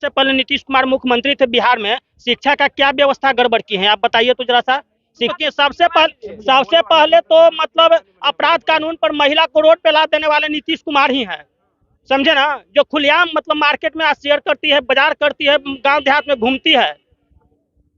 से पहले नीतीश कुमार मुख्यमंत्री थे बिहार में, शिक्षा का क्या व्यवस्था गड़बड़ की है आप बताइए तो जरा सा। शिक्षा सबसे पहले तो मतलब अपराध कानून पर महिला को रोड पे ला देने वाले नीतीश कुमार ही हैं, समझे ना। जो खुलेआम मतलब मार्केट में शेयर करती है, बाजार करती है, गांव देहात में घूमती है।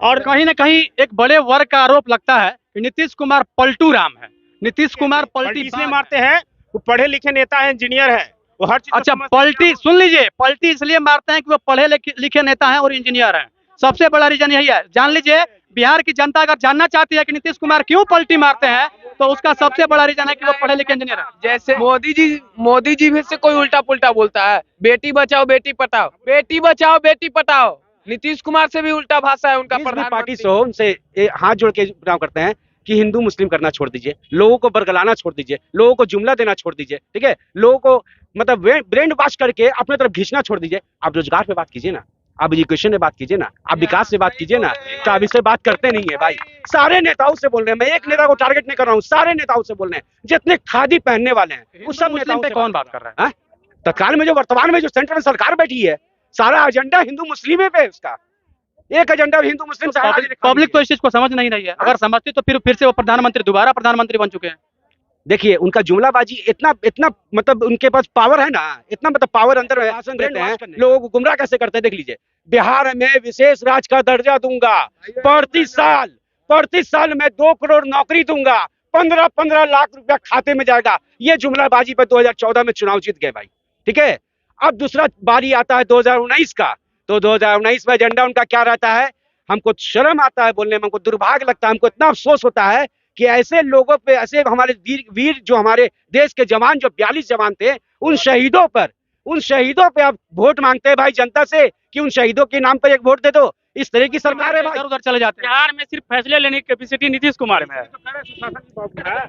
और कहीं ना कहीं एक बड़े वर्ग का आरोप लगता है कि नीतीश कुमार पलटू राम है। नीतीश कुमार पलटी इसलिए मारते हैं, वो पढ़े लिखे नेता है, इंजीनियर है, वो हर चीज। अच्छा, पलटी सुन लीजिए, पलटी इसलिए मारते हैं कि वो पढ़े लिखे नेता हैं और इंजीनियर हैं। सबसे बड़ा रीजन यही है। जान लीजिए, बिहार की जनता अगर जानना चाहती है कि नीतीश कुमार क्यों पलटी मारते हैं तो उसका सबसे बड़ा रीजन है कि वो पढ़े लिखे इंजीनियर है। जैसे मोदी जी भी से कोई उल्टा पुल्टा बोलता है, बेटी बचाओ बेटी पढ़ाओ, बेटी बचाओ बेटी पढ़ाओ। नीतीश कुमार से भी उल्टा भाषा है उनका। प्रधानमंत्री पार्टी से हो, उनसे हाथ जोड़ के काम करते हैं कि हिंदू मुस्लिम करना छोड़ दीजिए, लोगों को बरगलाना छोड़ दीजिए, लोगों को जुमला देना छोड़ दीजिए, ठीक है, लोगों को मतलब ब्रेन वॉश करके अपने तरफ खींचना छोड़ दीजिए। आप रोजगार पे बात कीजिए ना, आप एजुकेशन पे बात कीजिए ना, आप विकास से बात कीजिए ना। तो आप इससे बात करते नहीं है भाई। सारे नेताओं से बोल रहे हैं, मैं एक नेता को टारगेट नहीं कर रहा हूँ, सारे नेताओं से बोल रहे हैं जितने खादी पहनने वाले हैं उस सब नेताओं पे से कौन बात कर रहा है? तत्काल में जो वर्तमान में जो सेंटर में सरकार बैठी है, सारा एजेंडा हिंदू मुस्लिम पे है। उसका एक एजेंडा हिंदू मुस्लिम से पब्लिक तो इस चीज को समझ नहीं रही है। अगर समझती तो फिर से वो प्रधानमंत्री दोबारा प्रधानमंत्री बन चुके हैं। देखिए उनका जुमलाबाजी इतना इतना मतलब उनके पास पावर है ना, इतना मतलब पावर अंदर है, भाषण देते हैं, लोगों को गुमराह कैसे करते हैं देख लीजिए। बिहार में विशेष राज्य का दर्जा दूंगा, प्रति साल मैं 2 करोड़ नौकरी दूंगा, 15-15 लाख रुपया खाते में जाएगा। ये जुमलाबाजी पर 2014 में चुनाव जीत गए भाई, ठीक है। अब दूसरा बारी आता है 2019 का, तो 2019 में एजेंडा उनका क्या रहता है, हमको शर्म आता है बोलने में, हमको दुर्भाग्य लगता है, हमको इतना अफसोस होता है कि ऐसे लोगों पे, ऐसे हमारे वीर जो हमारे देश के जवान, जो 42 जवान थे, उन शहीदों पे आप वोट मांगते हैं भाई जनता से कि उन शहीदों के नाम पर एक वोट दे दो। इस तरह की सरकार है भाई। उधर चले जाते हैं। बिहार में सिर्फ फैसले लेने की कैपेसिटी नीतीश कुमार में है।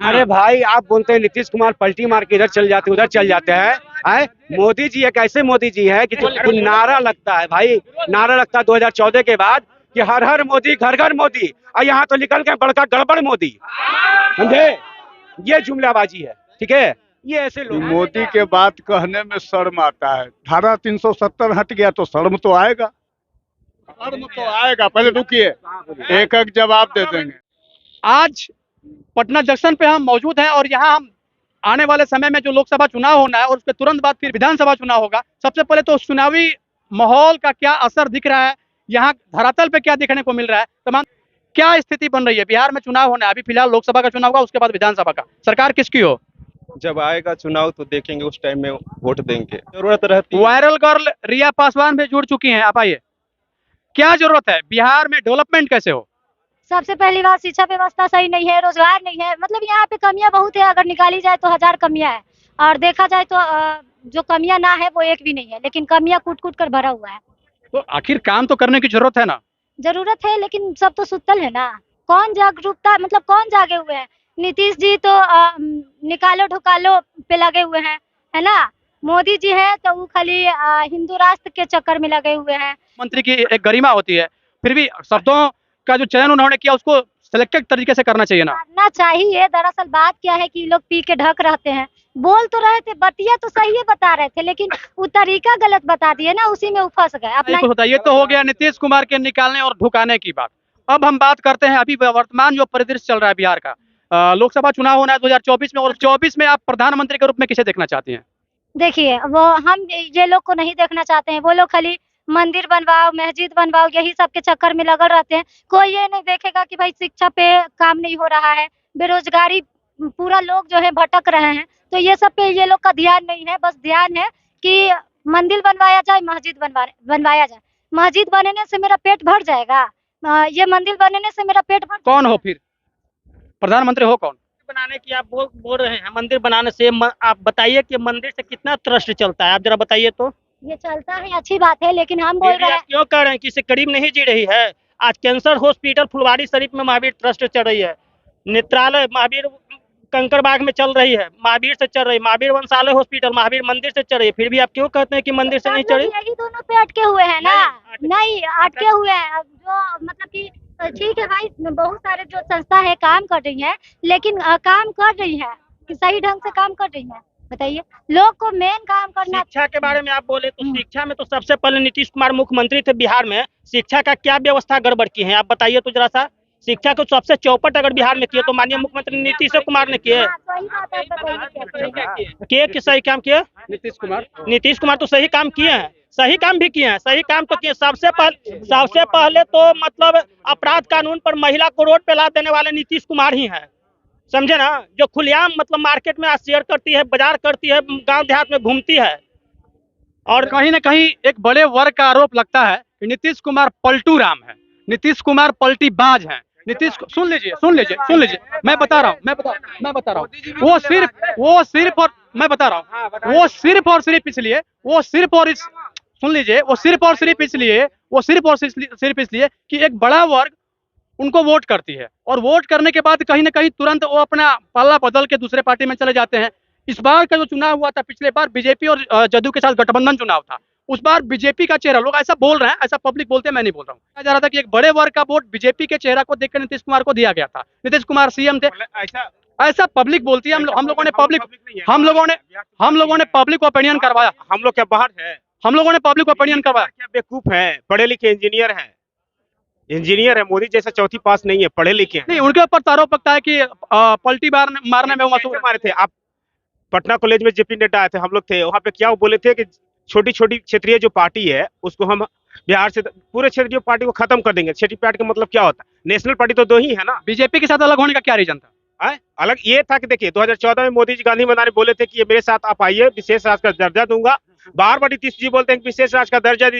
अरे भाई आप बोलते हैं नीतीश कुमार पलटी मार के इधर चल जाते उधर चल जाते हैं। मोदी जी एक ऐसे मोदी जी है कि जो नारा लगता है भाई, नारा लगता है 2014 के बाद कि हर हर मोदी घर घर मोदी, और यहाँ तो निकल के बड़का गड़बड़ मोदी, समझे। ये जुमलाबाजी है, ठीक है। ये ऐसे लोग मोदी के बात कहने में शर्म आता है। धारा 370 हट गया तो शर्म तो आएगा, शर्म तो आएगा। पहले रुकिए, एक एक जवाब दे देंगे। आज पटना जंक्शन पे हम मौजूद हैं और यहाँ हम आने वाले समय में जो लोकसभा चुनाव होना है और उसके तुरंत बाद फिर विधानसभा चुनाव होगा, सबसे पहले तो चुनावी माहौल का क्या असर दिख रहा है, यहाँ धरातल पे क्या देखने को मिल रहा है, तमाम क्या स्थिति बन रही है। बिहार में चुनाव होना है, अभी फिलहाल लोकसभा का चुनाव होगा, उसके बाद विधानसभा का। सरकार किसकी हो? जब आएगा चुनाव तो देखेंगे, उस टाइम में वोट देंगे। जरूरत रहती है। वायरल गर्ल रिया पासवान भी जुड़ चुकी हैं, आप आइए। क्या जरूरत है बिहार में, डेवलपमेंट कैसे हो? सबसे पहली बात, शिक्षा व्यवस्था सही नहीं है, रोजगार नहीं है, मतलब यहाँ पे कमियां बहुत है। अगर निकाली जाए तो 1000 कमियां है, और देखा जाए तो जो कमियां ना है वो एक भी नहीं है, लेकिन कमियां कूट कूट कर भरा हुआ है। तो आखिर काम तो करने की जरूरत है ना? जरूरत है, लेकिन सब तो सुतल है ना। कौन जागरूकता, मतलब कौन जागे हुए हैं? नीतीश जी तो निकालो ढुकालो पे लगे हुए हैं, है ना। मोदी जी है तो वो खाली हिंदू राष्ट्र के चक्कर में लगे हुए हैं। मंत्री की एक गरिमा होती है, फिर भी शब्दों का जो चयन उन्होंने किया उसको सिलेक्टेड तरीके से करना चाहिए ना। करना चाहिए। दरअसल बात क्या है कि लोग पी के ढक रहते हैं, बोल तो रहे थे, बतिया तो सही है बता रहे थे, लेकिन वो तरीका गलत बता दिए ना, उसी में वो फंस गए अपना। होता है। ये तो हो गया नीतीश कुमार के निकालने और ढुकाने की बात। अब हम बात करते हैं अभी वर्तमान जो परिदृश्य चल रहा है बिहार का। लोकसभा चुनाव होना है 2024 में, और 24 में आप प्रधानमंत्री के रूप में किसे देखना चाहती हैं? देखिए, वो हम ये लोग को नहीं देखना चाहते हैं। वो लोग खाली मंदिर बनवाओ, मस्जिद बनवाओ, यही सब के चक्कर में लगे रहते हैं। कोई ये नहीं देखेगा कि भाई शिक्षा पे काम नहीं हो रहा है, बेरोजगारी पूरा लोग जो है भटक रहे हैं, तो ये सब पे ये लोग का ध्यान नहीं है। बस ध्यान है कि मंदिर बनवाया जाए, मस्जिद बनवाया जाए। मस्जिद बनने से मेरा पेट भर जाएगा, ये मंदिर बनने से मेरा पेट भर। कौन हो फिर प्रधानमंत्री, हो कौन? बनाने की आप बोल रहे हैं, मंदिर बनाने से आप बताइए कि मंदिर से कितना ट्रस्ट चलता है, आप जरा बताइए तो। ये चलता है, अच्छी बात है, लेकिन हम बोल रहे हैं क्यों कह रहे हैं कि इससे करीब नहीं जी रही है। आज कैंसर हॉस्पिटल फुलवारी शरीफ में महावीर ट्रस्ट चल रही है, नेत्रालय महावीर कंकड़बाग में चल रही है, महावीर से चल रही है, महावीर वंशालय हॉस्पिटल महावीर मंदिर से चल रही है, फिर भी आप क्यों कहते हैं कि मंदिर से नहीं चली? यही दोनों पे अटके हुए हैं ना। नहीं अटके हुए हैं, जो मतलब कि ठीक है भाई, बहुत सारे जो संस्था है काम कर रही है, लेकिन काम कर रही है कि सही ढंग से काम कर रही है। बताइए, लोग को मेन काम करना। शिक्षा के बारे में आप बोले तो शिक्षा में तो सबसे पहले नीतीश कुमार मुख्यमंत्री थे बिहार में, शिक्षा का क्या व्यवस्था गड़बड़ की है आप बताइए तो जरा सा। शिक्षा को सबसे चौपट अगर बिहार में किए तो माननीय मुख्यमंत्री नीतीश कुमार ने किए। हाँ, सही बात है, बताइए क्या किए कि सही काम किए? नीतीश कुमार तो सही काम किए हैं, सही काम भी किए हैं, सही काम तो किए। सबसे पहले तो मतलब अपराध कानून पर महिला को रोड पे ला देने वाले नीतीश कुमार ही हैं, समझे ना। जो खुलेआम मतलब मार्केट में शेयर करती है, बाजार करती है, गांव देहात में घूमती है। और कहीं ना कहीं एक बड़े वर्ग का आरोप लगता है कि नीतीश कुमार पलटू राम है, नीतीश कुमार पलटीबाज है। नीतीश सुन लीजिए, मैं बता रहा हूँ, वो सिर्फ और मैं बता रहा हूँ, वो सिर्फ और सिर्फ इसलिए, सुन लीजिए, वो सिर्फ और सिर्फ इसलिए कि एक बड़ा वर्ग उनको वोट करती है, और वोट करने के बाद कहीं ना कहीं तुरंत वो अपना पल्ला बदल के दूसरे पार्टी में चले जाते हैं। इस बार का जो चुनाव हुआ था, पिछले बार बीजेपी और जदयू के साथ गठबंधन चुनाव था, उस बार बीजेपी का चेहरा, लोग ऐसा बोल रहे हैं, ऐसा पब्लिक बोलते हैं, मैं नहीं बोल रहा हूँ, कहा जा रहा था कि एक बड़े वर्ग का वोट बीजेपी के चेहरा को देखकर नीतीश कुमार को दिया गया था। नीतीश कुमार सीएम थे, ऐसा पब्लिक बोलती है। हम लोगों ने पब्लिक ओपिनियन करवाया, हम लोग क्या बाहर है? हम लोगों ने पब्लिक ओपिनियन करवाया। क्या बेवकूफ है? पढ़े लिखे इंजीनियर है, मोदी जैसा चौथी पास नहीं है, पढ़े लिखे हैं। नहीं, उनके ऊपर तो आरोप लगता है कि पलटी मारने में वो मशहूर मारे थे। आप पटना कॉलेज में जेपी नड्डा आए थे, हम लोग थे वहाँ पे, क्या वो बोले थे कि छोटी छोटी क्षेत्रीय जो पार्टी है उसको हम बिहार से पूरे क्षेत्रीय पार्टी को खत्म कर देंगे। क्षेत्रीय पार्टी का मतलब क्या होता है? नेशनल पार्टी तो दो ही है ना। बीजेपी के साथ अलग होने का क्या रीजन था? अलग ये था कि देखिए 2014 में मोदी जी गांधी मैदान में बोले थे कि ये मेरे साथ आप आइए, विशेष राज्य का दर्जा दूंगा। बार बार नीतीश जी बोलते हैं कि विशेष राज्य का दर्जा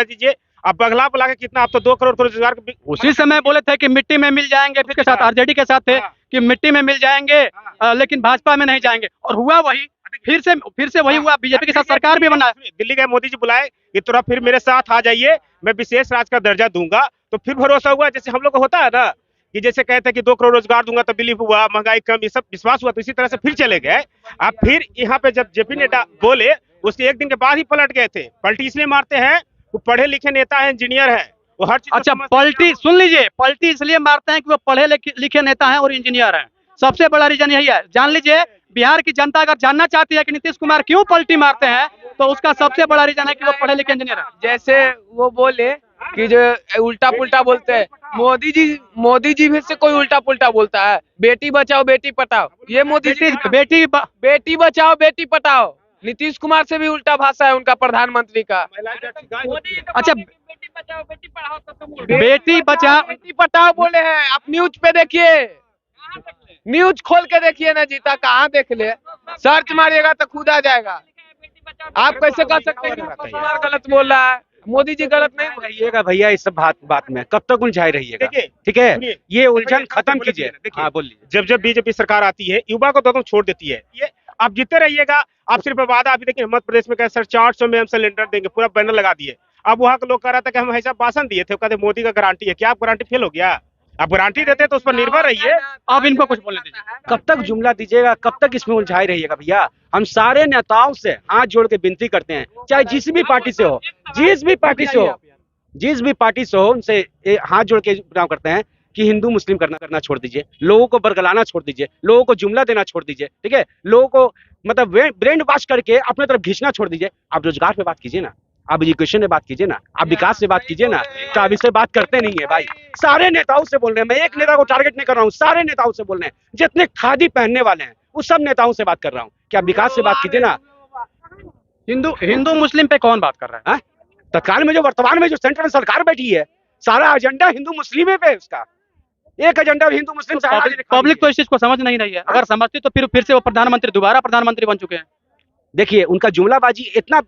दीजिए। अब बगला बुला के कितना, आप तो 2 करोड़ रोजगार। उसी समय बोले थे कि मिट्टी में मिल जाएंगे, फिर के साथ आरजेडी के साथ थे कि मिट्टी में मिल जाएंगे, लेकिन भाजपा में नहीं जाएंगे, और हुआ वही। फिर से वही हुआ, बीजेपी के साथ सरकार भी बना। दिल्ली गए मोदी जी बुलाए कि थोड़ा फिर मेरे साथ आ जाइए, मैं विशेष राज्य का दर्जा दूंगा। तो फिर भरोसा हुआ, जैसे हम लोग को होता है ना कि जैसे कहते हैं कि 2 करोड़ रोजगार दूंगा तो बिलीव हुआ, महंगाई कम, ये सब विश्वास हुआ, तो इसी तरह से फिर चले गए। अब फिर यहाँ पे जब जेपी नड्डा बोले, उसके एक दिन के बाद ही पलट गए थे। पलटी इसलिए मारते हैं, वो पढ़े लिखे नेता है, इंजीनियर है, वो हर चीज। अच्छा, पलटी सुन लीजिए, पलटी इसलिए मारते हैं कि वो पढ़े लिखे नेता हैं और इंजीनियर हैं। सबसे बड़ा रीजन यही है। जान लीजिए, बिहार की जनता अगर जानना चाहती है कि नीतीश कुमार क्यों पलटी मारते हैं, तो उसका सबसे बड़ा रीजन है कि वो पढ़े लिखे इंजीनियर है। जैसे वो बोले कि जो उल्टा पुल्टा बोलते हैं, मोदी जी भी से कोई उल्टा पुल्टा बोलता है। बेटी बचाओ बेटी पढ़ाओ, ये मोदी जी बेटी बचाओ बेटी पढ़ाओ। नीतीश कुमार से भी उल्टा भाषा है उनका, प्रधानमंत्री का। अच्छा, बेटी बचाओ बेटी पढ़ाओ बोले हैं। आप न्यूज पे देखिए, न्यूज खोल के देखिए ना जीता, कहाँ देख ले, सर्च मारिएगा तो खुद आ जाएगा। आप कैसे कर सकते हैं नीतीश कुमार गलत बोल रहा है, मोदी जी गलत नहीं रहिएगा भैया इस सब बात में, कब तक उलझाए रहिएगा? ठीक है, ये उलझन खत्म कीजिए। हाँ बोलिए। जब बीजेपी सरकार आती है, युवा को तो छोड़ देती है, ये आप जीते रहिएगा। आप सिर्फ वादा, अभी देखिए मध्य प्रदेश में क्या सर 400 में हम सिलेंडर देंगे, पूरा बैनर लगा दिए। अब वहाँ के लोग कह रहा था कि हम ऐसा भाषण दिए थे, कहते मोदी का गारंटी है। क्या आप गारंटी फेल हो गया? आप गारंटी देते तो उस पर निर्भर रहिए। अब इनको कुछ बोलने दीजिए। कब तक जुमला दीजिएगा, कब तक इसमें उलझाए रहिएगा भैया? हम सारे नेताओं से हाथ जोड़ के विनती करते हैं, चाहे जिस भी पार्टी से हो, जिस भी पार्टी से हो, उनसे हाथ जोड़ के विनती करते हैं कि हिंदू मुस्लिम करना छोड़ दीजिए, लोगों को बरगलाना छोड़ दीजिए, लोगों को जुमला देना छोड़ दीजिए, ठीक है, लोगों को मतलब ब्रेन वॉश करके अपने तरफ खींचना छोड़ दीजिए। आप रोजगार पे बात कीजिए ना, आप एजुकेशन में बात कीजिए ना, आप विकास से बात कीजिए ना। तो आप इससे बात करते नहीं है भाई। सारे नेताओं से बोल रहे हैं, मैं एक नेता को टारगेट नहीं कर रहा हूँ, सारे नेताओं से बोल रहे हैं, जितने खादी पहनने वाले हैं उस सब नेताओं से बात कर रहा हूँ। क्या विकास से बात कीजिए ना। हिंदू मुस्लिम पे कौन बात कर रहा है? तत्काल में जो वर्तमान में जो सेंटर में सरकार बैठी है, सारा एजेंडा हिंदू मुस्लिम पे, उसका एक एजेंडा हिंदू मुस्लिम। पब्लिक तो इस चीज को समझ नहीं रही है। अगर समझती तो फिर से वो दोबारा प्रधानमंत्री बन चुके हैं। देखिए उनका जुमलाबाजी इतना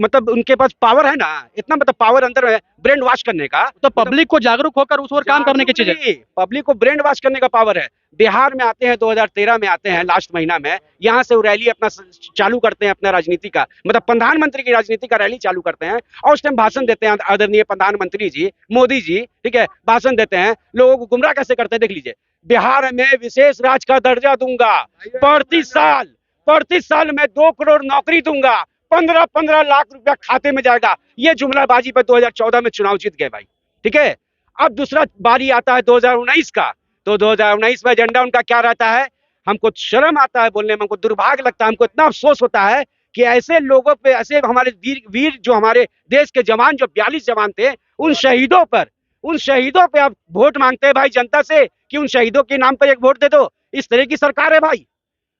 मतलब उनके पास पावर है ना, इतना मतलब पावर अंदर है ब्रेन वॉश करने का। तो पब्लिक को जागरूक होकर उस ओर काम करने की चीज है। पब्लिक को ब्रेन वॉश करने का पावर है। बिहार में आते हैं, 2013 में आते हैं, लास्ट महीना में, यहाँ से रैली अपना चालू करते हैं, अपना राजनीति का मतलब प्रधानमंत्री की राजनीति का रैली चालू करते हैं, और उस टाइम भाषण देते हैं आदरणीय प्रधानमंत्री जी मोदी जी, ठीक है, भाषण देते हैं, लोगों को गुमराह कैसे करते हैं देख लीजिए। बिहार में विशेष राज्य का दर्जा दूंगा, प्रति साल मैं 2 करोड़ नौकरी दूंगा, 15 लाख रुपया खाते में जाएगा। ये जुमलाबाजी पर 2014 में चुनाव जीत गए भाई, ठीक है। अब दूसरा बारी आता है 2019 का, तो 2019 में एजेंडा उनका क्या रहता है? हमको शर्म आता है बोलने में, हमको दुर्भाग्य लगता है, हमको इतना अफसोस होता है कि ऐसे लोगों पे, ऐसे हमारे वीर जो हमारे देश के जवान, जो 42 जवान थे, उन शहीदों पे आप वोट मांगते हैं भाई जनता से कि उन शहीदों के नाम पर एक वोट दे दो। इस तरह की सरकार है भाई।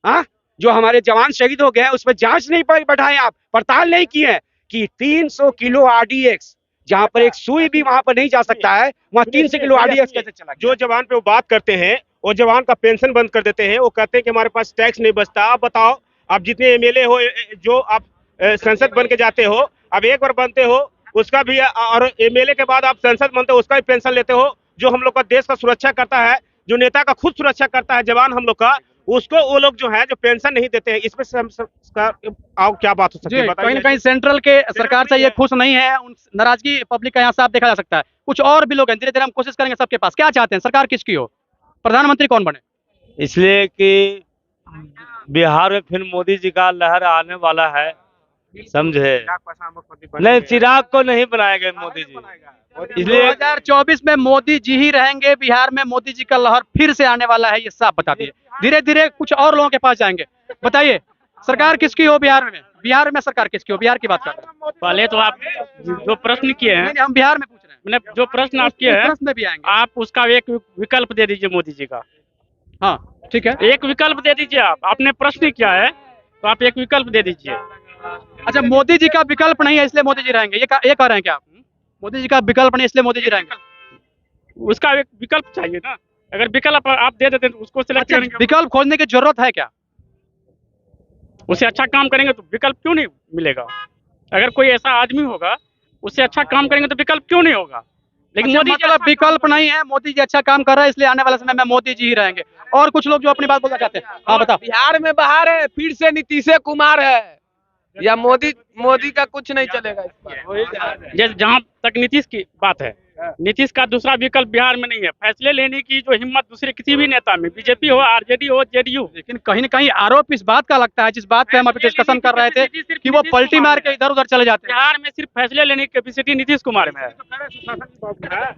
हाँ, जो हमारे जवान शहीद हो गए हैं उस पर जांच नहीं बढ़ाए, आप पड़ताल नहीं किए हैं कि 300 किलो आरडीएक्स, जहां पर एक सुई भी वहां पर नहीं जा सकता है, वहां 300 किलो आरडीएक्स कैसे चला गया? जो जवान पे वो बात करते हैं, वो जवान का पेंशन बंद कर देते हैं। वो कहते हैं कि हमारे पास टैक्स नहीं बचता। आप बताओ, आप जितने एमएलए हो, जो आप संसद बन के जाते हो, अब एक बार बनते हो उसका भी, और एमएलए के बाद आप संसद बनते हो उसका भी पेंशन लेते हो। जो हम लोग का देश का सुरक्षा करता है, जो नेता का खुद सुरक्षा करता है जवान हम लोग का, उसको वो लोग जो है जो पेंशन नहीं देते हैं। इसमें क्या बात हो सकती है? कहीं ना कहीं सेंट्रल के सरकार से ये खुश नहीं है, उन नाराजगी पब्लिक का यहाँ साफ देखा जा सकता है। कुछ और भी लोग हैं, धीरे धीरे हम कोशिश करेंगे सबके पास। क्या चाहते हैं, सरकार किसकी हो, प्रधानमंत्री कौन बने? इसलिए कि बिहार में फिर मोदी जी का लहर आने वाला है, समझे। नहीं, चिराग को नहीं बनाएंगे मोदी जी, इसलिए 2024 में मोदी जी ही रहेंगे, बिहार में मोदी जी का लहर फिर से आने वाला है, ये साफ बता दिए। धीरे धीरे कुछ और लोगों के पास जाएंगे। बताइए, सरकार किसकी हो बिहार में? बिहार में सरकार किसकी हो? बिहार की बात कर रहे हैं। पहले तो आप जो प्रश्न किए हैं, हम बिहार में पूछ रहे हैं। मैंने जो प्रश्न आप किए हैं, प्रश्न में भी आएंगे। आप उसका एक विकल्प दे दीजिए मोदी जी का। हाँ, ठीक है, एक विकल्प दे दीजिए। आपने प्रश्न किया है तो आप एक विकल्प दे दीजिए। अच्छा, मोदी जी का विकल्प नहीं है इसलिए मोदी जी रहेंगे, ये कह रहे हैं क्या आप? मोदी जी का विकल्प नहीं इसलिए मोदी जी रहेंगे? उसका एक विकल्प चाहिए ना। अगर विकल्प आप दे देते तो उसको सिलेक्ट अच्छा, करेंगे। विकल्प खोजने की जरूरत है क्या? उससे अच्छा काम करेंगे तो विकल्प क्यों नहीं मिलेगा? अगर कोई ऐसा आदमी होगा उससे अच्छा काम करेंगे तो विकल्प क्यों नहीं होगा? लेकिन अच्छा, मोदी जी मतलब विकल्प नहीं है, मोदी जी अच्छा काम कर रहा है इसलिए आने वाले समय में मोदी जी ही रहेंगे। और कुछ लोग जो अपनी बात बोलना चाहते हैं, हाँ बताओ। बिहार में बाहर है, फिर से नीतीश कुमार है, या मोदी का कुछ नहीं चलेगा इस बार। जहाँ तक नीतीश की बात है, नीतीश का दूसरा विकल्प बिहार में नहीं है। फैसले लेने की जो हिम्मत दूसरे किसी भी नेता में, बीजेपी हो, आरजेडी हो, जेडीयू। लेकिन कहीं न कहीं आरोप इस बात का लगता है, जिस बात पे हम अभी डिस्कशन कर रहे थे, कि वो पलटी मार के इधर उधर चले जाते हैं। बिहार में सिर्फ फैसले लेने की कैपेसिटी नीतीश कुमार में है।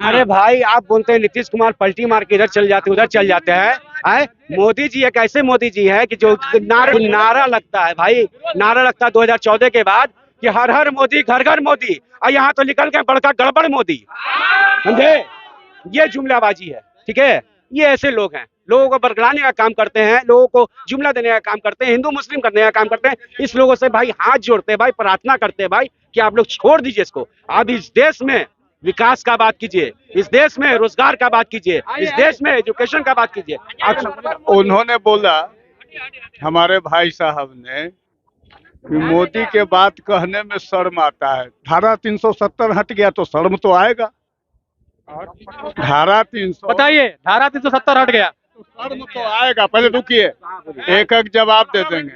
अरे भाई, आप बोलते हैं नीतीश कुमार पलटी मार के इधर चल जाते उधर चल जाते हैं। मोदी जी एक ऐसे मोदी जी है कि जो नारा लगता है भाई, नारा लगता है 2014 के बाद कि हर हर मोदी, घर घर मोदी, और यहाँ तो निकल के बड़का गड़बड़ मोदी, समझे? ये जुमलाबाजी है, ठीक है। ये ऐसे लोग हैं, लोगों को बरगलाने का काम करते हैं, लोगों को जुमला देने का काम करते हैं, हिंदू मुस्लिम करने का काम करते हैं। इस लोगों से भाई हाथ जोड़ते हैं भाई, प्रार्थना करते हैं भाई कि आप लोग छोड़ दीजिए इसको। आप इस देश में विकास का बात कीजिए, इस देश में रोजगार का बात कीजिए, इस देश में एजुकेशन का बात कीजिए। उन्होंने बोला, हमारे भाई साहब ने, कि मोदी के बात कहने में शर्म आता है। धारा 370 हट गया तो शर्म तो आएगा। धारा 300, बताइए, धारा 370 हट गया शर्म तो आएगा। पहले रुकिए, एक एक जवाब दे देंगे।